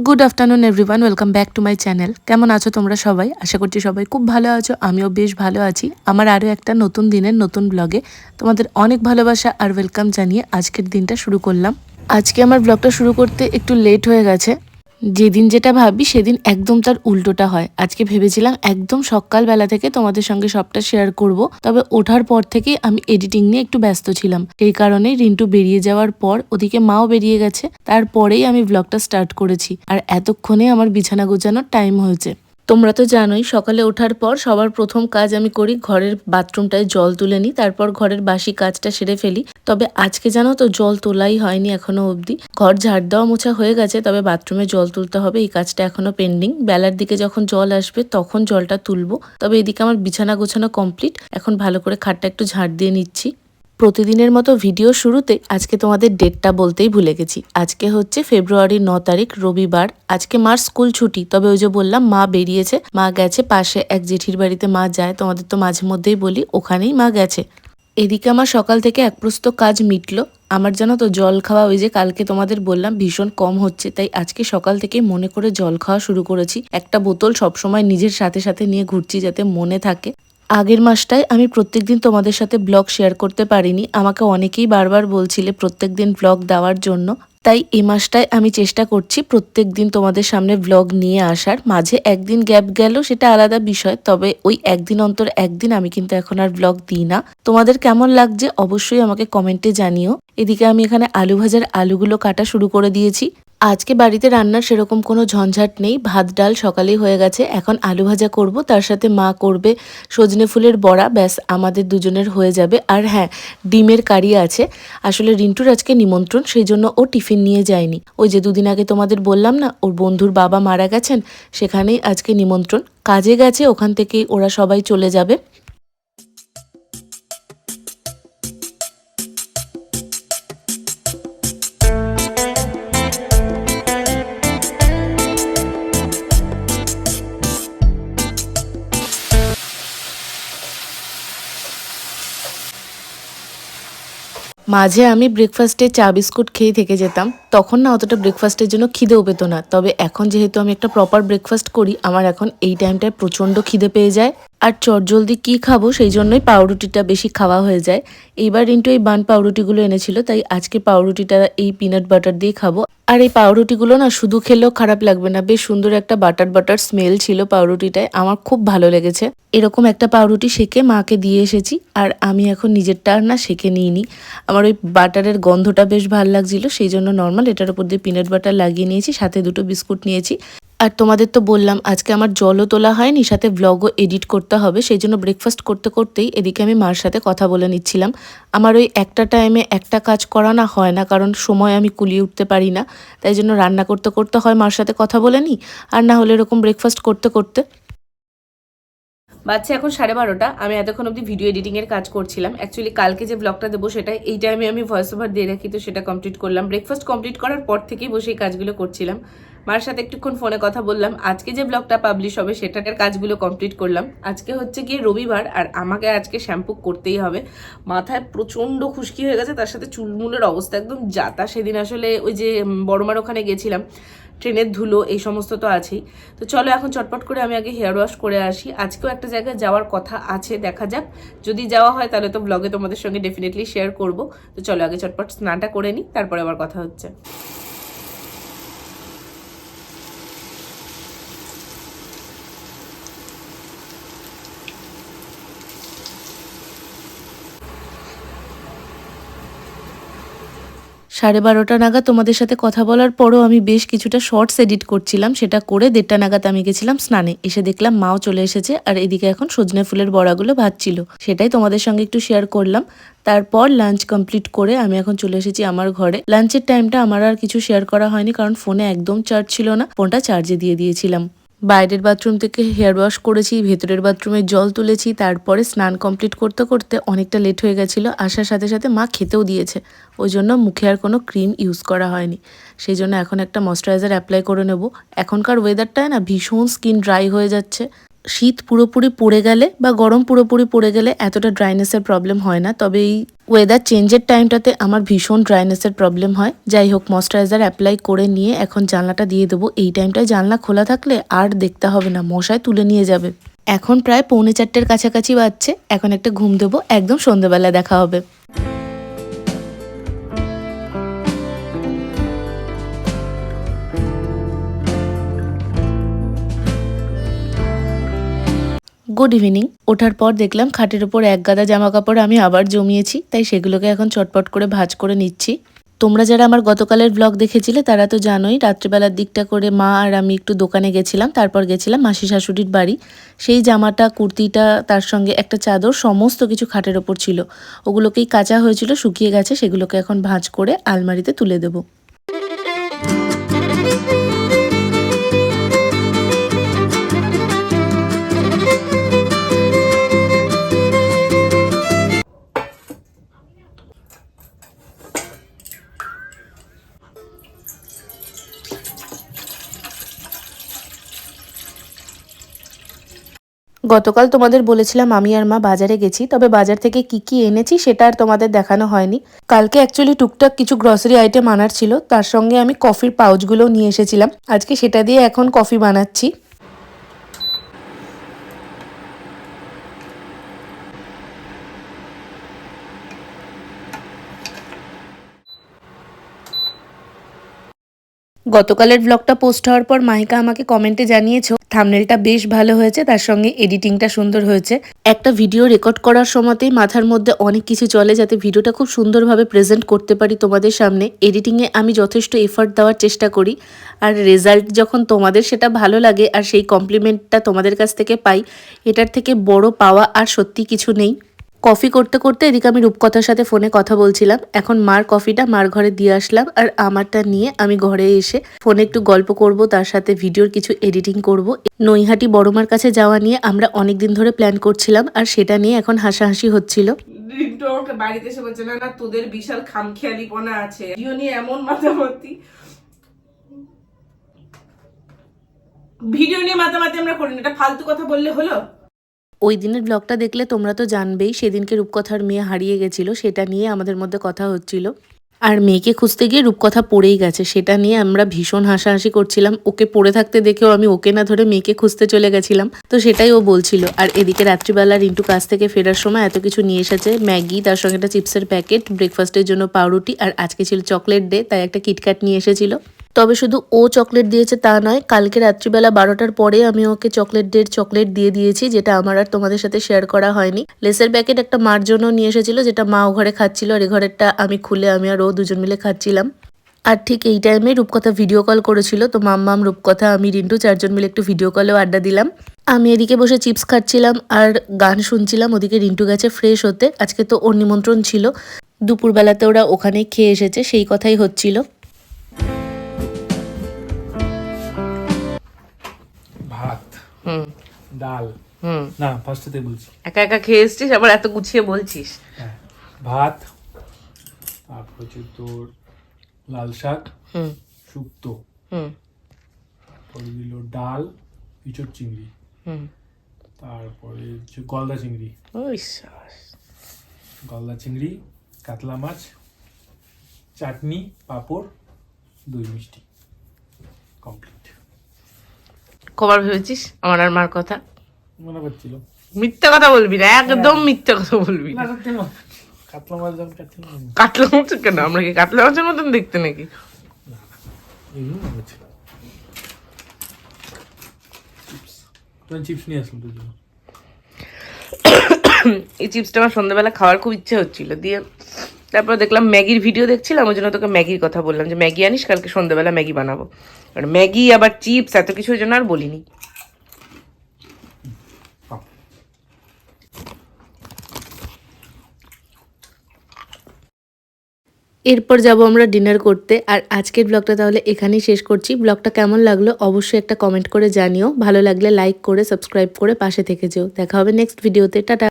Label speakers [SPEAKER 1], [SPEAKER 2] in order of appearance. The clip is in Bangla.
[SPEAKER 1] Good afternoon everyone, welcome back to my channel. কেমন আছো তোমরা সবাই? আশা করছি সবাই খুব ভালো আছো, আমিও বেশ ভালো আছি। আমার আরও একটা নতুন দিনের নতুন ব্লগে তোমাদের অনেক ভালোবাসা আর ওয়েলকাম জানিয়ে আজকের দিনটা শুরু করলাম। আজকে আমার ব্লগটা শুরু করতে একটু লেট হয়ে গেছে। যেদিন যেটা ভাবি সেদিন একদম তার উল্টোটা হয়। আজকে ভেবেছিলাম একদম সকালবেলা থেকে তোমাদের সঙ্গে সবটা শেয়ার করব, তবে ওঠার পর থেকেই আমি এডিটিং নিয়ে একটু ব্যস্ত ছিলাম। সেই কারণেই রিন্টু বেরিয়ে যাওয়ার পর, ওদিকে মাও বেরিয়ে গেছে, তারপরেই আমি ব্লগটা স্টার্ট করেছি। আর এতক্ষণে আমার বিছানা গোছানোর টাইম হয়েছে। তোমরা তো জানোই সকালে ওঠার পর সবার প্রথম কাজ আমি করি ঘরের বাথরুমটায় জল তুলে নিই, তারপর ঘরের বাসি কাজটা সেরে ফেলি। তবে আজকে জানো তো জল তোলাই হয়নি এখনো অবধি। ঘর ঝাড় দেওয়া মোছা হয়ে গেছে, তবে বাথরুমে জল তুলতে হবে, এই কাজটা এখনো পেন্ডিং। বেলার দিকে যখন জল আসবে তখন জলটা তুলবো। তবে এদিকে আমার বিছানা গোছানো কমপ্লিট, এখন ভালো করে খাটটা একটু ঝাড় দিয়ে নিচ্ছি। প্রতিদিনের মতো ভিডিও শুরুতে আজকে তোমাদের ডেটটা বলতেই ভুলে গেছি। আজকে হচ্ছে ফেব্রুয়ারির 9 তারিখ, রবিবার। আজকে মার স্কুল ছুটি, তবে ওই যে বললাম মা বেরিয়েছে, মা গেছে পাশে এক জেঠির বাড়িতে। মা যায়, তোমাদের তো মাঝে মধ্যেই বলি, ওখানেই মা গেছে। এদিকে আমার সকাল থেকে এক প্রস্ত কাজ মিটলো। আমার জানো তো জল খাওয়া, ওই যে কালকে তোমাদের বললাম ভীষণ কম হচ্ছে, তাই আজকে সকাল থেকে মনে করে জল খাওয়া শুরু করেছি। একটা বোতল সবসময় নিজের সাথে সাথে নিয়ে ঘুরছি যাতে মনে থাকে। আগের মাসটায় আমি প্রত্যেকদিন তোমাদের সাথে ব্লগ শেয়ার করতে পারিনি, আমাকে অনেকেই বারবার বলছিলে প্রত্যেকদিন ব্লগ দেওয়ার জন্য। তাই এই মাসটায় আমি চেষ্টা করছি প্রত্যেক দিন তোমাদের সামনে ব্লগ নিয়ে আসার। মাঝে একদিন গ্যাপ গেল সেটা আলাদা বিষয়, তবে ওই একদিন অন্তর একদিন আমি কিন্তু এখন আর ব্লগ দিই না। তোমাদের কেমন লাগছে অবশ্যই আমাকে কমেন্টে জানিও। এদিকে আমি এখানে আলু ভাজার আলুগুলো কাটা শুরু করে দিয়েছি। আজকে বাড়িতে রান্নার সেরকম কোনো ঝঞ্ঝাট নেই, ভাত ডাল সকালেই হয়ে গেছে। এখন আলু ভাজা করব, তার সাথে মা করবে সজনে ফুলের বড়া, ব্যাস আমাদের দুজনের হয়ে যাবে। আর হ্যাঁ, ডিমের কারি আছে। আসলে রিন্টুর আজকে নিমন্ত্রণ, সেই জন্য ও টিফিন নিয়ে যায়নি। ওই যে দুদিন আগে তোমাদের বললাম না ওর বন্ধুর বাবা মারা গেছেন, সেখানেই আজকে নিমন্ত্রণ। কাজে গেছে, ওখান থেকেই ওরা সবাই চলে যাবে। মাঝে আমি ব্রেকফাস্টে চা বিস্কুট খেয়ে থেকে যেতাম, তখন না অতটা ব্রেকফাস্টের জন্য খিদেও পেত না। তবে এখন যেহেতু আমি একটা প্রপার ব্রেকফাস্ট করি, আমার এখন এই টাইমটায় প্রচণ্ড খিদে পেয়ে যায়। আর চটজলদি কী খাবো, সেই জন্যই পাউরুটিটা বেশি খাওয়া হয়ে যায়। এইবার কিন্তু এই বান পাউরুটিগুলো এনেছিল, তাই আজকে পাউরুটিটা এই পিনাট বাটার দিয়ে খাবো। আর এই পাউরুটিগুলো না শুধু খেলেও খারাপ লাগবে না, বেশ সুন্দর একটা বাটার বাটার স্মেল ছিল পাউরুটিটায়, আমার খুব ভালো লেগেছে। এরকম একটা পাউরুটি সেকে মাকে দিয়ে এসেছি, আর আমি এখন নিজেরটা আর না সেকে নিইনি। আমার ওই বাটারের গন্ধটা বেশ ভালো লাগছিল, সেই জন্য নর্মাল এটার উপর দিয়ে পিনাট বাটার লাগিয়ে নিয়েছি, সাথে দুটো বিস্কুট নিয়েছি। আর তোমাদের তো বললাম আজকে আমার জলও তোলা হয়নি, সাথে ব্লগও এডিট করতে হবে, সেই জন্য ব্রেকফাস্ট করতে করতেই এদিকে আমি মার সাথে কথা বলে নিচ্ছিলাম। আমার ওই একটা টাইমে একটা কাজ করা না হয় না, কারণ সময় আমি কুলিয়ে উঠতে পারি না, তাই জন্য রান্না করতে করতে হয় মার সাথে কথা বলে নিই, আর না হলে এরকম ব্রেকফাস্ট করতে করতে। বাচ্চা এখন 12:30, আমি এতক্ষণ অবধি ভিডিও এডিটিং এর কাজ করছিলাম। অ্যাকচুয়ালি কালকে যে ব্লগটা দেবো সেটা এই টাইমে আমি ভয়েস ওভার দিয়ে রাখি, তো সেটা কমপ্লিট করলাম। ব্রেকফাস্ট কমপ্লিট করার পর থেকেই বসে এই কাজগুলো করছিলাম। মার সাথে একটুক্ষণ ফোনে কথা বললাম, আজকে যে ব্লগটা পাবলিশ হবে সেটার কাজগুলো কমপ্লিট করলাম। আজকে হচ্ছে গিয়ে রবিবার, আর আমাকে আজকে শ্যাম্পু করতেই হবে। মাথায় প্রচণ্ড খুশকি হয়ে গেছে, তার সাথে চুলমুলের অবস্থা একদম যাতা। সেদিন আসলে ওই যে বড়মার ওখানে গেছিলাম, ট্রেনের ধুলো এই সমস্ত তো আছেই। তো চলো এখন চটপট করে আমি আগে হেয়ার ওয়াশ করে আসি। আজকেও একটা জায়গায় যাওয়ার কথা আছে, দেখা যাক। যদি যাওয়া হয় তাহলে তো ব্লগে তোমাদের সঙ্গে ডেফিনেটলি শেয়ার করব। তো চলো আগে চটপট স্নানটা করে নিই, তারপরে আবার কথা হচ্ছে। সাড়ে 12টা নাগাদ তোমাদের সাথে কথা বলার পরও আমি বেশ কিছুটা শর্টস এডিট করছিলাম, সেটা করে 1:30 নাগাদ আমি গেছিলাম স্নানে। এসে দেখলাম মাও চলে এসেছে, আর এদিকে এখন সজনে ফুলের বড়াগুলো ভাজছিল, সেটাই তোমাদের সঙ্গে একটু শেয়ার করলাম। তারপর লাঞ্চ কমপ্লিট করে আমি এখন চলে এসেছি আমার ঘরে। লাঞ্চের টাইমটা আমার আর কিছু শেয়ার করা হয়নি, কারণ ফোনে একদম চার্জ ছিল না, ফোনটা চার্জে দিয়ে দিয়েছিলাম। বাইরের বাথরুম থেকে হেয়ার ওয়াশ করেছি, ভেতরের বাথরুমে জল তুলেছি, তারপরে স্নান কমপ্লিট করতে করতে অনেকটা লেট হয়ে গেছিলো। আসার সাথে সাথে মা খেতেও দিয়েছে, ওই জন্য মুখে আর কোনো ক্রিম ইউজ করা হয়নি। সেই জন্য এখন একটা ময়শ্চারাইজার অ্যাপ্লাই করে নেব। এখনকার ওয়েদারটায় না ভীষণ স্কিন ড্রাই হয়ে যাচ্ছে। শীত পুরোপুরি পড়ে গেলে বা গরম পুরোপুরি পড়ে গেলে এতটা ড্রাইনেসের প্রবলেম হয় না, তবে এই ওয়েদার চেঞ্জের টাইমটাতে আমার ভীষণ ড্রাইনেসের প্রবলেম হয়। যাই হোক, ময়শ্চারাইজার অ্যাপ্লাই করে নিয়ে এখন জানলাটা দিয়ে দেবো। এই টাইমটায় জানলা খোলা থাকলে আর দেখতে হবে না, মশায় তুলে নিয়ে যাবে। এখন প্রায় 3:45 কাছাকাছি বাজছে। এখন একটা ঘুম দেবো, একদম সন্ধ্যেবেলা দেখা হবে। Good evening. ওঠার পর দেখলাম খাটের ওপর এক গাদা জামা কাপড় আমি আবার জমিয়েছি, তাই সেগুলোকে এখন চটপট করে ভাঁজ করে নিচ্ছি। তোমরা যারা আমার গতকালের ব্লগ দেখেছিলে তারা তো জানোই, রাত্রিবেলার দিকটা করে মা আর আমি একটু দোকানে গেছিলাম, তারপর গেছিলাম মাসি শাশুড়ির বাড়ি। সেই জামাটা, কুর্তিটা, তার সঙ্গে একটা চাদর, সমস্ত কিছু খাটের ওপর ছিল। ওগুলোকেই কাচা হয়েছিল, শুকিয়ে গেছে, সেগুলোকে এখন ভাঁজ করে আলমারিতে তুলে দেবো। গতকাল তোমাদের বলেছিলাম আমি আর মা বাজারে গেছি, তবে বাজার থেকে কি কি এনেছি সেটা আর তোমাদের দেখানো হয়নি। কালকে অ্যাকচুয়ালি টুকটাক কিছু গ্রসারি আইটেম আনার ছিল, তার সঙ্গে আমি কফির পাউচগুলোও নিয়ে এসেছিলাম। আজকে সেটা দিয়ে এখন কফি বানাচ্ছি। গতকালের ব্লগটা পোস্ট হওয়ার পর মাহিকা আমাকে কমেন্টে জানিয়েছো থাম্বনেলটা বেশ ভালো হয়েছে, তার সঙ্গে এডিটিংটা সুন্দর হয়েছে। একটা ভিডিও রেকর্ড করার সময়তেই মাথার মধ্যে অনেক কিছু চলে, যাতে ভিডিওটা খুব সুন্দরভাবে প্রেজেন্ট করতে পারি তোমাদের সামনে। এডিটিংয়ে আমি যথেষ্ট এফর্ট দেওয়ার চেষ্টা করি, আর রেজাল্ট যখন তোমাদের সেটা ভালো লাগে আর সেই কমপ্লিমেন্টটা তোমাদের কাছ থেকে পাই, এটার থেকে বড় পাওয়া আর সত্যি কিছু নেই। কফি করতে করতে এদিকে আমি রূপকথার সাথে ফোনে কথা বলছিলাম। এখন মার কফিটা মার ঘরে দিয়ে আসলাম, আর আমারটা নিয়ে আমি ঘরে এসে ফোনে একটু গল্প করব, তার সাথে ভিডিওর কিছু এডিটিং করব। নৈহাটি বড়মার কাছে যাওয়া নিয়ে আমরা অনেকদিন ধরে প্ল্যান করছিলাম, আর সেটা নিয়ে এখন হাসাহাসি হচ্ছিল।
[SPEAKER 2] রিন্টু আমাকে বাড়িতে এসে বলছে, না না তোদের বিশাল খামখেয়ালিপনা আছে, ভিডিও নিয়ে এমন মাতামাতি, ভিডিও নিয়ে মাতামাতি আমরা করি না, এটা ফালতু কথা বললে হলো।
[SPEAKER 1] ওই দিনের ব্লগটা দেখলে তোমরা তো জানবেই, সেদিনকে রূপকথার মেয়ে হারিয়ে গেছিল, সেটা নিয়ে আমাদের মধ্যে কথা হচ্ছিল। আর মেয়েকে খুঁজতে গিয়ে রূপকথা পড়েই গেছে, সেটা নিয়ে আমরা ভীষণ হাসাহাসি করছিলাম। ওকে পড়ে থাকতে দেখেও আমি ওকে না ধরে মেয়েকে খুঁজতে চলে গেছিলাম, তো সেটাই ও বলছিল। আর এদিকে রাত্রিবেলা রিন্টু কাছ থেকে ফেরার সময় এত কিছু নিয়ে এসেছে, ম্যাগি, তার সঙ্গে একটা চিপসের প্যাকেট, ব্রেকফাস্টের জন্য পাউরুটি, আর আজকে ছিল চকলেট ডে, তাই একটা কিটক্যাট নিয়ে এসেছিল। তবে শুধু ও চকলেট দিয়েছে তা নয়, কালকে রাত্রিবেলা 12টার পরে আমি ওকে চকলেট দিয়ে দিয়েছি, যেটা আমার আর তোমাদের সাথে শেয়ার করা হয়নি। লেসের প্যাকেট একটা মার জন্য নিয়ে এসেছিল, যেটা মা ও ঘরে খাচ্ছিল, আর এ ঘরেরটা আমি খুলে আমি আর ও দুজন মিলে খাচ্ছিলাম। আর ঠিক এই টাইমে রূপকথা ভিডিও কল করেছিল, তো মাম্মাম, রূপকথা, আমি, রিন্টু 4জন মিলে একটু ভিডিও কলেও আড্ডা দিলাম। আমি এদিকে বসে চিপস খাচ্ছিলাম আর গান শুনছিলাম, ওদিকে রিন্টু গেছে ফ্রেশ হতে। আজকে তো ওর নিমন্ত্রণ ছিল, দুপুরবেলাতে ওরা ওখানেই খেয়ে এসেছে, সেই কথাই হচ্ছিল।
[SPEAKER 2] ভাত, ডাল, না ফার্স্টেতে বলছি,
[SPEAKER 1] একা একা খেয়ে এসছিস, আবার এত গুছিয়ে বলছিস।
[SPEAKER 2] ভাত, তারপর হচ্ছে তোর লাল শাক, শুক্তো, তারপরে দিল ডাল, ইঁচড় চিংড়ি, তারপরে হচ্ছে গলদা চিংড়ি, কাতলা মাছ, চাটনি, পাঁপড়, দই মিষ্টি, কমপ্লিট।
[SPEAKER 1] কবার ভেবেছিস আমার আর মার কথা?
[SPEAKER 2] মনে করছিল
[SPEAKER 1] মিথ্যা কথা বলবি না, একদম মিথ্যা কথা বলবি না।
[SPEAKER 2] কাতলা মাছ দাম চাটনি,
[SPEAKER 1] কাতলা মাছ কেন? আমরা কি কাতলা মাছের মতন দেখতে নাকি?
[SPEAKER 2] চিপস নিয়ে আসলাম তোর জন্য।
[SPEAKER 1] এই চিপসটা আমার সন্ধ্যাবেলা খাওয়ার খুব ইচ্ছে হচ্ছিল, দিয়ে তারপর দেখলাম ম্যাগির ভিডিও দেখছিলাম, ওই জন্য তোকে ম্যাগির কথা বললাম যে ম্যাগি আনিস, কালকে সন্ধ্যাবেলা ম্যাগি বানাবো। আর ম্যাগি আবার চিপস এত কিছুর জন্য আর বলিনি। এরপর যাব আমরা ডিনার করতে। আর আজকের ব্লগটা তাহলে এখানেই শেষ করছি। ব্লগটা কেমন লাগলো অবশ্যই একটা কমেন্ট করে জানিও, ভালো লাগলে লাইক করে সাবস্ক্রাইব করে পাশে থেকে যেও। দেখা হবে নেক্সট ভিডিওতে। টাটা।